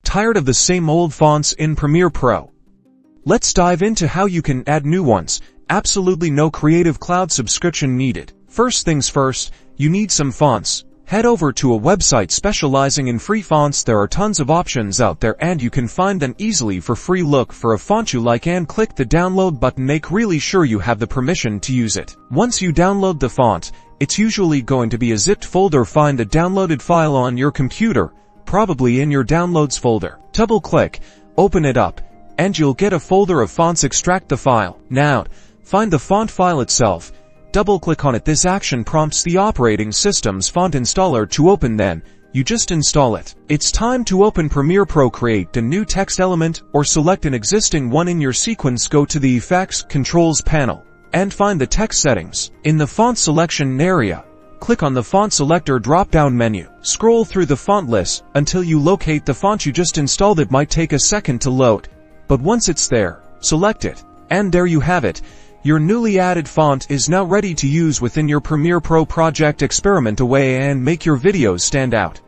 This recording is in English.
Tired of the same old fonts in Premiere Pro? Let's dive into how you can add new ones. Absolutely no Creative Cloud subscription needed. First things first, you need some fonts. Head over to a website specializing in free fonts. There are tons of options out there and you can find them easily for free. Look for a font you like and click the download button. Make really sure you have the permission to use it. Once you download the font, it's usually going to be a zipped folder. Find the downloaded file on your computer, probably in your downloads folder. Double-click, open it up, and you'll get a folder of fonts. Extract the file. Now, find the font file itself. Double-click on it. This action prompts the operating system's font installer to open. Then, you just install it. It's time to open Premiere Pro. Create a new text element or select an existing one in your sequence. Go to the Effects Controls panel and find the text settings. In the font selection area, click on the font selector drop-down menu. Scroll through the font list until you locate the font you just installed. It might take a second to load, but once it's there, select it. And there you have it. Your newly added font is now ready to use within your Premiere Pro project. Experiment away and make your videos stand out.